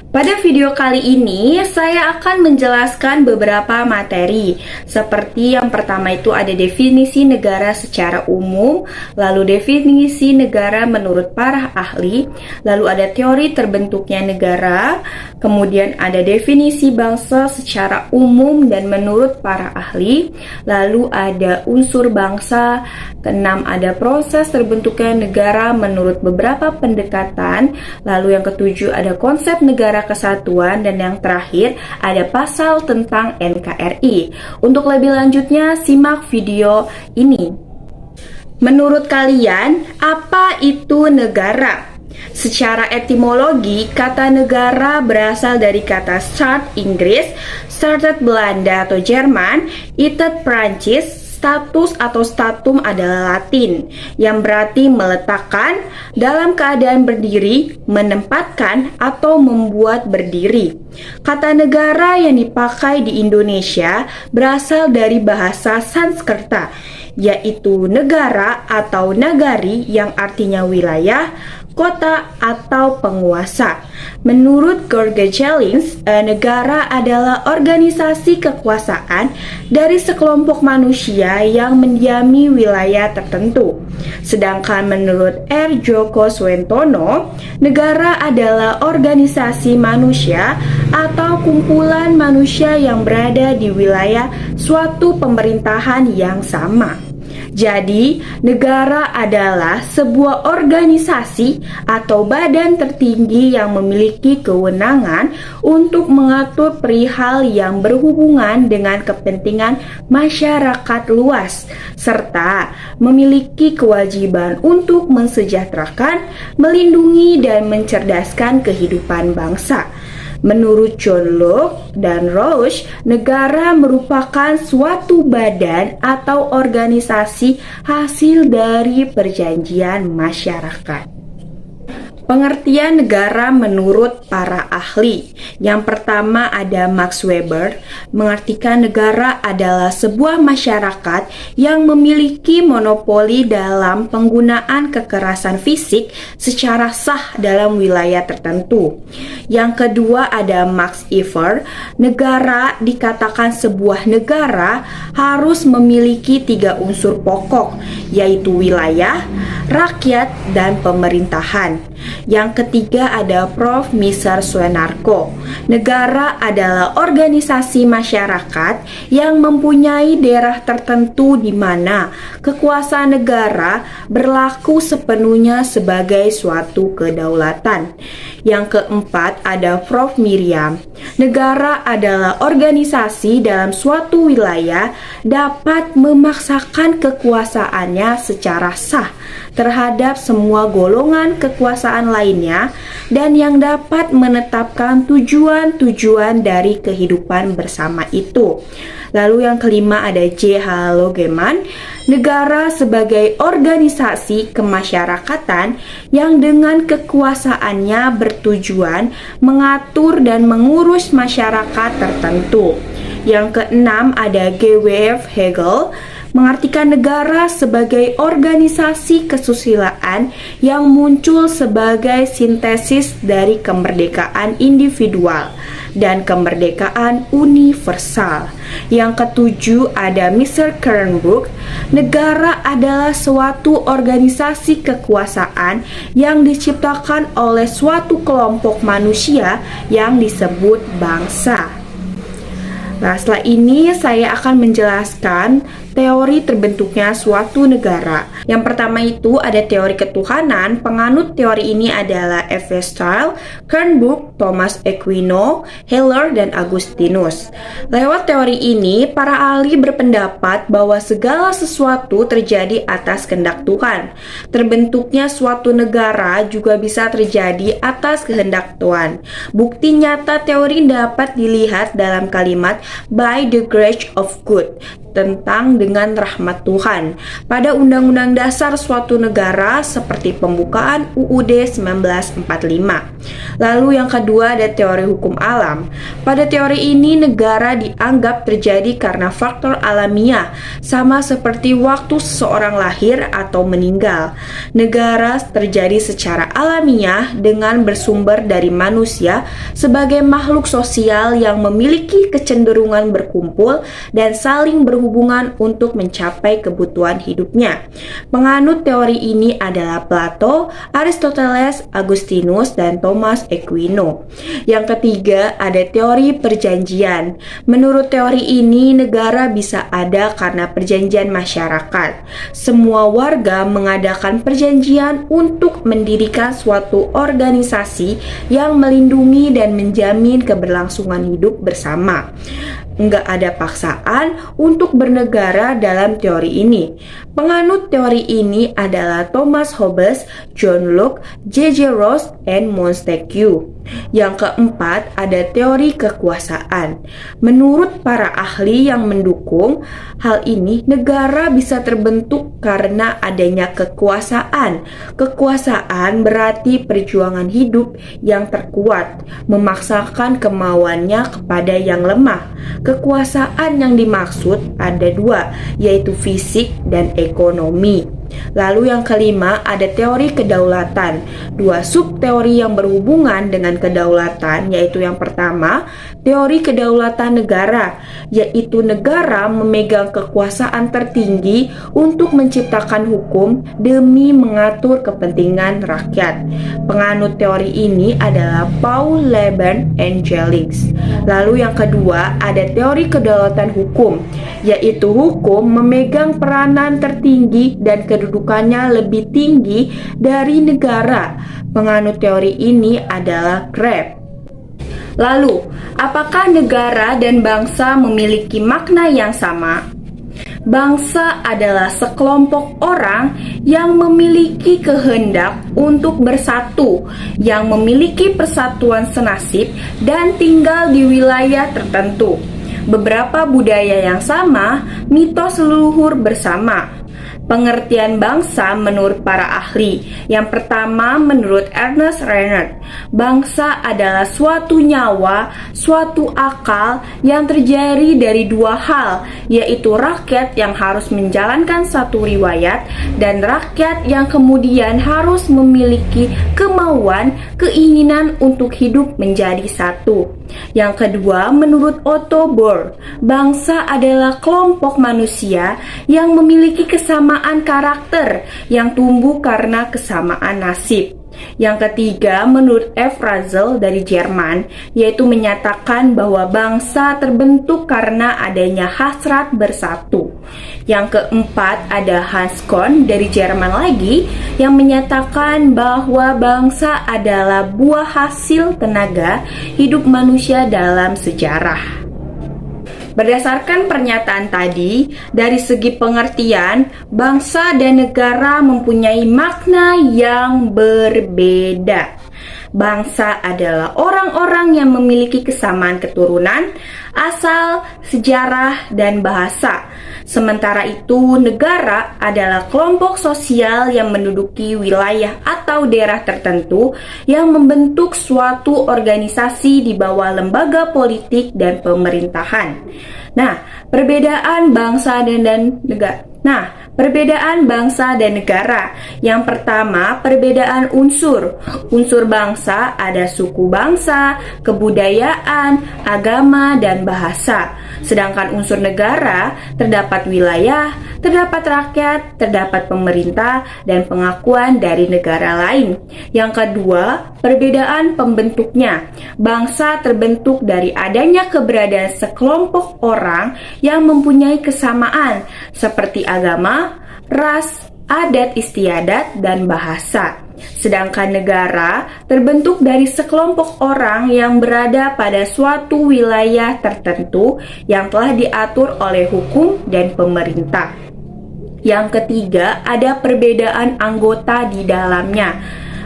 Pada video kali ini, saya akan menjelaskan beberapa materi. Seperti yang pertama itu ada definisi negara secara umum, lalu definisi negara menurut para ahli, lalu ada teori terbentuknya negara, kemudian ada definisi bangsa secara umum dan menurut para ahli, lalu ada unsur bangsa, keenam ada proses terbentuknya negara menurut beberapa pendekatan, lalu yang ketujuh ada konsep negara kesatuan, dan yang terakhir ada pasal tentang NKRI. Untuk lebih lanjutnya, simak video ini. Menurut kalian, apa itu negara? Secara etimologi, kata negara berasal dari kata start Inggris, started Belanda atau Jerman, itet Prancis, status atau statum adalah Latin, yang berarti meletakkan, dalam keadaan berdiri, menempatkan, atau membuat berdiri. Kata negara yang dipakai di Indonesia berasal dari bahasa Sanskerta, yaitu negara atau nagari yang artinya wilayah, kota, atau penguasa. Menurut George Jennings, negara adalah organisasi kekuasaan dari sekelompok manusia yang mendiami wilayah tertentu. Sedangkan menurut R. Djoko Swentono, negara adalah organisasi manusia atau kumpulan manusia yang berada di wilayah suatu pemerintahan yang sama. Jadi, negara adalah sebuah organisasi atau badan tertinggi yang memiliki kewenangan untuk mengatur perihal yang berhubungan dengan kepentingan masyarakat luas, serta memiliki kewajiban untuk mensejahterakan, melindungi, dan mencerdaskan kehidupan bangsa. Menurut John Locke dan Rawls, negara merupakan suatu badan atau organisasi hasil dari perjanjian masyarakat. Pengertian negara menurut para ahli. Yang pertama ada Max Weber, mengartikan negara adalah sebuah masyarakat yang memiliki monopoli dalam penggunaan kekerasan fisik secara sah dalam wilayah tertentu. Yang kedua ada Max Iver, negara dikatakan sebuah negara harus memiliki 3 unsur pokok, yaitu wilayah, rakyat, dan pemerintahan. Yang ketiga ada Prof. Misar Suenarko. Negara adalah organisasi masyarakat yang mempunyai daerah tertentu di mana kekuasaan negara berlaku sepenuhnya sebagai suatu kedaulatan. Yang keempat ada Prof. Miriam. Negara adalah organisasi dalam suatu wilayah dapat memaksakan kekuasaannya secara sah terhadap semua golongan kekuasaan lainnya dan yang dapat menetapkan tujuan-tujuan dari kehidupan bersama itu. Lalu yang kelima ada J.H. Logeman, negara sebagai organisasi kemasyarakatan yang dengan kekuasaannya bertujuan mengatur dan mengurus masyarakat tertentu. Yang keenam ada G.W.F. Hegel, mengartikan negara sebagai organisasi kesusilaan yang muncul sebagai sintesis dari kemerdekaan individual dan kemerdekaan universal. Yang ketujuh ada Mr. Kernbrook, negara adalah suatu organisasi kekuasaan yang diciptakan oleh suatu kelompok manusia yang disebut bangsa. Nah, setelah ini saya akan menjelaskan teori terbentuknya suatu negara. Yang pertama itu ada teori ketuhanan. Penganut teori ini adalah F. Stahl, Kernbrook, Thomas Aquino, Heller, dan Augustinus. Lewat teori ini, para ahli berpendapat bahwa segala sesuatu terjadi atas kehendak Tuhan. Terbentuknya suatu negara juga bisa terjadi atas kehendak Tuhan. Bukti nyata teori dapat dilihat dalam kalimat by the grace of God. ditentang dengan rahmat Tuhan pada Undang-Undang Dasar suatu negara seperti pembukaan UUD 1945. Lalu yang kedua ada teori hukum alam. Pada teori ini negara dianggap terjadi karena faktor alamiah, sama seperti waktu seseorang lahir atau meninggal. Negara terjadi secara alamiah dengan bersumber dari manusia sebagai makhluk sosial yang memiliki kecenderungan berkumpul dan saling berhubungan untuk mencapai kebutuhan hidupnya. Penganut teori ini adalah Plato, Aristoteles, Agustinus, dan Thomas Aquino. Yang ketiga ada teori perjanjian. Menurut teori ini, negara bisa ada karena perjanjian masyarakat. Semua warga mengadakan perjanjian untuk mendirikan suatu organisasi yang melindungi dan menjamin keberlangsungan hidup bersama. Enggak ada paksaan untuk bernegara dalam teori ini. Penganut teori ini adalah Thomas Hobbes, John Locke, J.J. Ross, and Montesquieu. Yang keempat ada teori kekuasaan. Menurut para ahli yang mendukung hal ini, negara bisa terbentuk karena adanya kekuasaan. Kekuasaan berarti perjuangan hidup yang terkuat, memaksakan kemauannya kepada yang lemah. Kekuasaan yang dimaksud ada dua, yaitu fisik dan ekonomi. Lalu yang kelima ada teori kedaulatan. Dua subteori yang berhubungan dengan kedaulatan, yaitu yang pertama teori kedaulatan negara, yaitu negara memegang kekuasaan tertinggi untuk menciptakan hukum demi mengatur kepentingan rakyat. Penganut teori ini adalah Paul Lebon Angelix. Lalu yang kedua ada teori kedaulatan hukum, yaitu hukum memegang peranan tertinggi dan kedudukannya lebih tinggi dari negara. Penganut teori ini adalah Kreb. Lalu, apakah negara dan bangsa memiliki makna yang sama? Bangsa adalah sekelompok orang yang memiliki kehendak untuk bersatu, yang memiliki persatuan senasib dan tinggal di wilayah tertentu. Beberapa budaya yang sama, mitos leluhur bersama. Pengertian bangsa menurut para ahli. Yang pertama menurut Ernest Reinhardt, bangsa adalah suatu nyawa, suatu akal yang terjadi dari dua hal, yaitu rakyat yang harus menjalankan satu riwayat dan rakyat yang kemudian harus memiliki kemauan, keinginan untuk hidup menjadi satu. Yang kedua, menurut Otto Bohr, bangsa adalah kelompok manusia yang memiliki kesamaan karakter yang tumbuh karena kesamaan nasib. Yang ketiga, menurut F. Russell dari Jerman, yaitu menyatakan bahwa bangsa terbentuk karena adanya hasrat bersatu. Yang keempat, ada Hans Kohn dari Jerman lagi, yang menyatakan bahwa bangsa adalah buah hasil tenaga hidup manusia dalam sejarah. Berdasarkan pernyataan tadi, dari segi pengertian, bangsa dan negara mempunyai makna yang berbeda. Bangsa adalah orang-orang yang memiliki kesamaan keturunan, asal, sejarah, dan bahasa. Sementara itu, negara adalah kelompok sosial yang menduduki wilayah atau daerah tertentu yang membentuk suatu organisasi di bawah lembaga politik dan pemerintahan. Perbedaan bangsa dan negara. Yang pertama, perbedaan unsur. Unsur bangsa ada suku bangsa, kebudayaan, agama, dan bahasa. Sedangkan unsur negara terdapat wilayah, terdapat rakyat, terdapat pemerintah, dan pengakuan dari negara lain. Yang kedua, perbedaan pembentuknya. Bangsa terbentuk dari adanya keberadaan sekelompok orang yang mempunyai kesamaan seperti agama, ras, adat istiadat, dan bahasa. Sedangkan negara terbentuk dari sekelompok orang yang berada pada suatu wilayah tertentu yang telah diatur oleh hukum dan pemerintah. Yang ketiga, ada perbedaan anggota di dalamnya.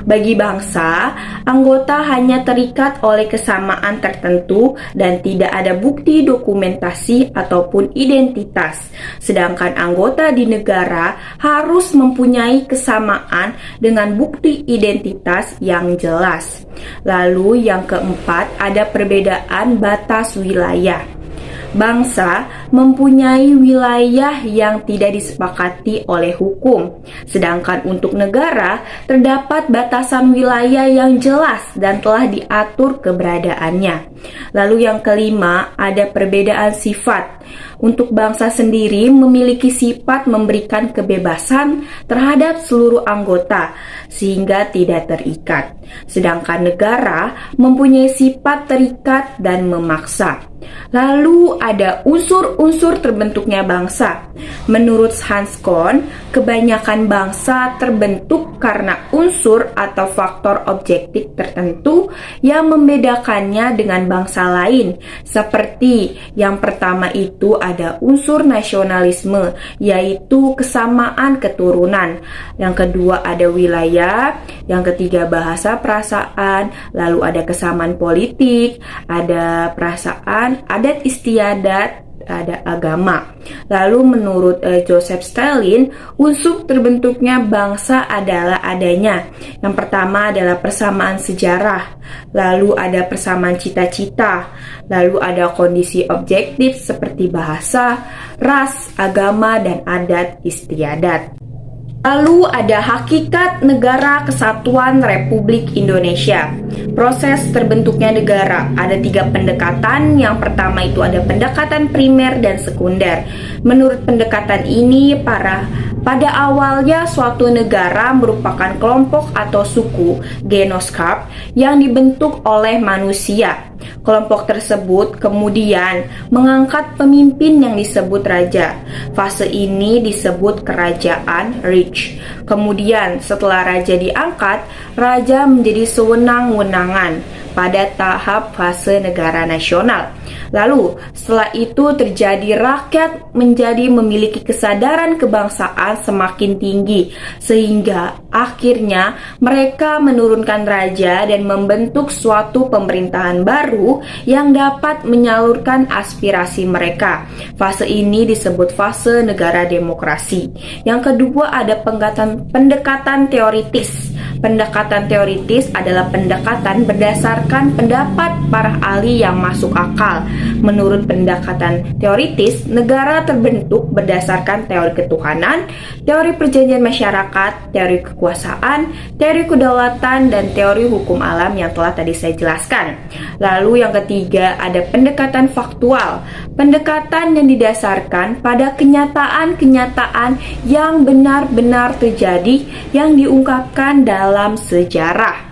Bagi bangsa, anggota hanya terikat oleh kesamaan tertentu dan tidak ada bukti dokumentasi ataupun identitas. Sedangkan anggota di negara harus mempunyai kesamaan dengan bukti identitas yang jelas. Lalu yang keempat, ada perbedaan batas wilayah. Bangsa mempunyai wilayah yang tidak disepakati oleh hukum, sedangkan untuk negara terdapat batasan wilayah yang jelas dan telah diatur keberadaannya. Lalu yang kelima, ada perbedaan sifat. Untuk bangsa sendiri memiliki sifat memberikan kebebasan terhadap seluruh anggota sehingga tidak terikat. Sedangkan negara mempunyai sifat terikat dan memaksa. Lalu ada unsur-unsur terbentuknya bangsa. Menurut Hans Kohn, kebanyakan bangsa terbentuk karena unsur atau faktor objektif tertentu yang membedakannya dengan bangsa lain. Seperti yang pertama itu ada unsur nasionalisme, yaitu kesamaan keturunan. Yang kedua ada wilayah, yang ketiga bahasa perasaan, lalu ada kesamaan politik, ada perasaan, adat istiadat, ada agama. Lalu menurut Joseph Stalin, unsur terbentuknya bangsa adalah adanya. Yang pertama adalah persamaan sejarah, lalu ada persamaan cita-cita, lalu ada kondisi objektif seperti bahasa, ras, agama, dan adat istiadat. Lalu ada hakikat negara kesatuan Republik Indonesia. Proses terbentuknya negara ada 3 pendekatan. Yang pertama itu ada pendekatan primer dan sekunder. Menurut pendekatan ini, pada awalnya suatu negara merupakan kelompok atau suku genoskap yang dibentuk oleh manusia. Kelompok tersebut kemudian mengangkat pemimpin yang disebut raja. Fase ini disebut kerajaan Reich. Kemudian setelah raja diangkat, raja menjadi sewenang-wenangan pada tahap fase negara nasional. Lalu setelah itu terjadi rakyat menjadi memiliki kesadaran kebangsaan semakin tinggi, sehingga akhirnya mereka menurunkan raja dan membentuk suatu pemerintahan baru yang dapat menyalurkan aspirasi mereka. Fase ini disebut fase negara demokrasi. Yang kedua ada pendekatan teoritis. Pendekatan teoritis adalah pendekatan berdasarkan pendapat para ahli yang masuk akal. Menurut pendekatan teoritis, negara terbentuk berdasarkan teori ketuhanan, teori perjanjian masyarakat, teori kekuasaan, teori kedaulatan, dan teori hukum alam yang telah tadi saya jelaskan. Lalu yang ketiga ada pendekatan faktual. Pendekatan yang didasarkan pada kenyataan-kenyataan yang benar-benar terjadi yang diungkapkan dalam sejarah.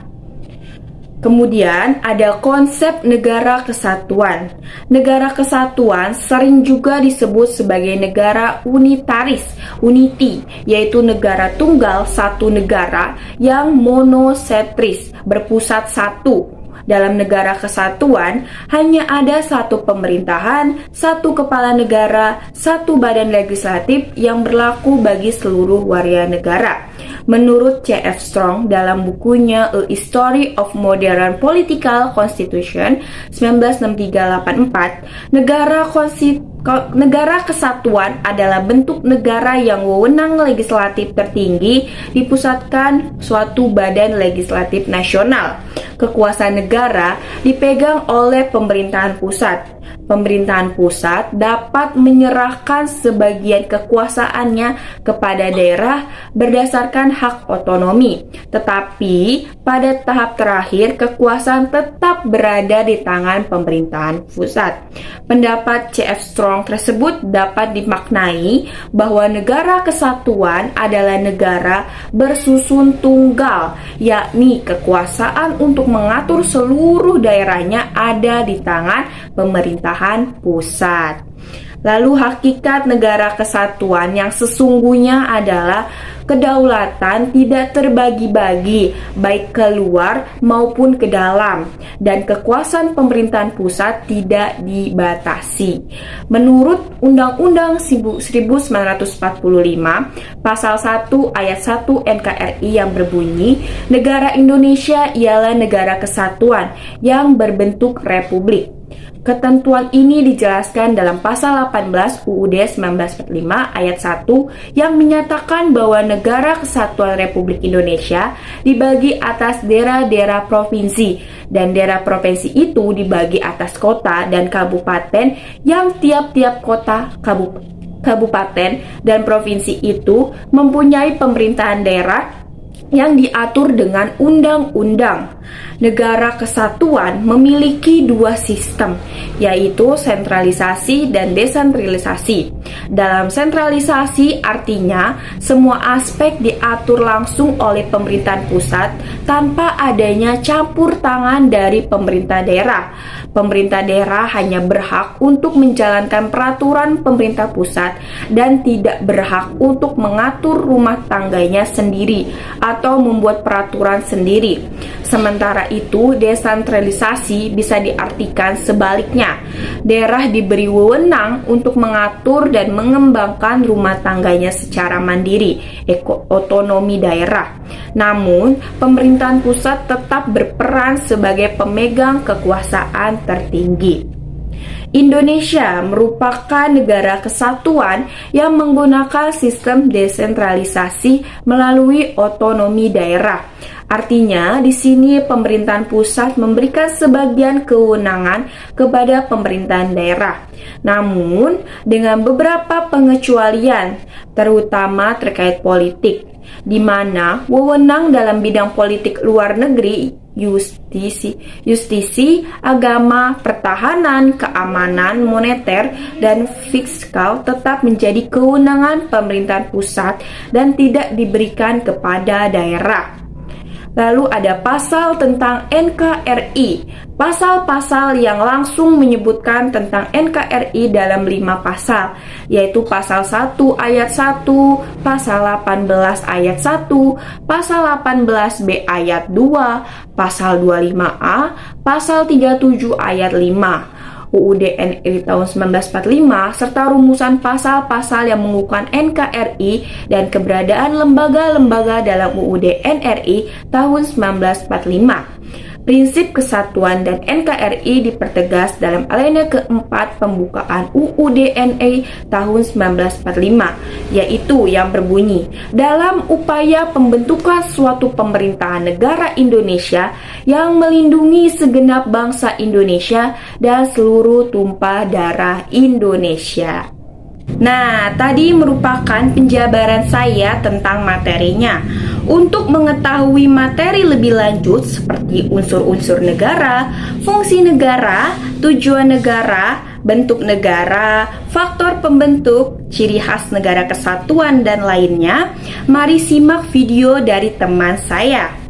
Kemudian ada konsep negara kesatuan. Negara kesatuan sering juga disebut sebagai negara unitaris, unity, yaitu negara tunggal, satu negara yang monosentris, berpusat satu. Dalam negara kesatuan, hanya ada satu pemerintahan, satu kepala negara, satu badan legislatif yang berlaku bagi seluruh warga negara. Menurut C.F. Strong dalam bukunya A History of Modern Political Constitution 1963-84, negara kesatuan adalah bentuk negara yang wewenang legislatif tertinggi dipusatkan suatu badan legislatif nasional. Kekuasaan negara dipegang oleh pemerintahan pusat. Pemerintahan pusat dapat menyerahkan sebagian kekuasaannya kepada daerah berdasarkan hak otonomi. Tetapi pada tahap terakhir kekuasaan tetap berada di tangan pemerintahan pusat. Pendapat C.F. Strong tersebut dapat dimaknai bahwa negara kesatuan adalah negara bersusun tunggal, yakni kekuasaan untuk mengatur seluruh daerahnya ada di tangan pemerintahan pusat. Lalu hakikat negara kesatuan yang sesungguhnya adalah kedaulatan tidak terbagi-bagi baik keluar maupun ke dalam, dan kekuasaan pemerintahan pusat tidak dibatasi. Menurut Undang-Undang 1945 Pasal 1 Ayat 1 NKRI yang berbunyi, negara Indonesia ialah negara kesatuan yang berbentuk republik. Ketentuan ini dijelaskan dalam pasal 18 UUD 1945 ayat 1 yang menyatakan bahwa negara kesatuan Republik Indonesia dibagi atas daerah-daerah provinsi, dan daerah provinsi itu dibagi atas kota dan kabupaten yang tiap-tiap kota, kabupaten, dan provinsi itu mempunyai pemerintahan daerah yang diatur dengan undang-undang. Negara kesatuan memiliki dua sistem, yaitu sentralisasi dan desentralisasi. Dalam sentralisasi artinya semua aspek diatur langsung oleh pemerintahan pusat tanpa adanya campur tangan dari pemerintah daerah. Pemerintah daerah hanya berhak untuk menjalankan peraturan pemerintah pusat dan tidak berhak untuk mengatur rumah tangganya sendiri atau membuat peraturan sendiri. Sementara itu, desentralisasi bisa diartikan sebaliknya. Daerah diberi wewenang untuk mengatur dan mengembangkan rumah tangganya secara mandiri, otonomi daerah. Namun, pemerintahan pusat tetap berperan sebagai pemegang kekuasaan tertinggi. Indonesia merupakan negara kesatuan yang menggunakan sistem desentralisasi melalui otonomi daerah. Artinya, di sini pemerintahan pusat memberikan sebagian kewenangan kepada pemerintahan daerah. Namun, dengan beberapa pengecualian, terutama terkait politik, di mana wewenang dalam bidang politik luar negeri, justisi, agama, pertahanan, keamanan, moneter, dan fiskal tetap menjadi kewenangan pemerintahan pusat dan tidak diberikan kepada daerah. Lalu ada pasal tentang NKRI. Pasal-pasal yang langsung menyebutkan tentang NKRI dalam 5 pasal, yaitu pasal 1 ayat 1, pasal 18 ayat 1, pasal 18B ayat 2, pasal 25A, pasal 37 ayat 5. UUD NRI tahun 1945 serta rumusan pasal-pasal yang mengukuhkan NKRI dan keberadaan lembaga-lembaga dalam UUD NRI tahun 1945. Prinsip kesatuan dan NKRI dipertegas dalam alinea keempat pembukaan UUD NRI tahun 1945, yaitu yang berbunyi, dalam upaya pembentukan suatu pemerintahan negara Indonesia yang melindungi segenap bangsa Indonesia dan seluruh tumpah darah Indonesia. Nah, tadi merupakan penjabaran saya tentang materinya. Untuk mengetahui materi lebih lanjut seperti unsur-unsur negara, fungsi negara, tujuan negara, bentuk negara, faktor pembentuk, ciri khas negara kesatuan, dan lainnya, mari simak video dari teman saya.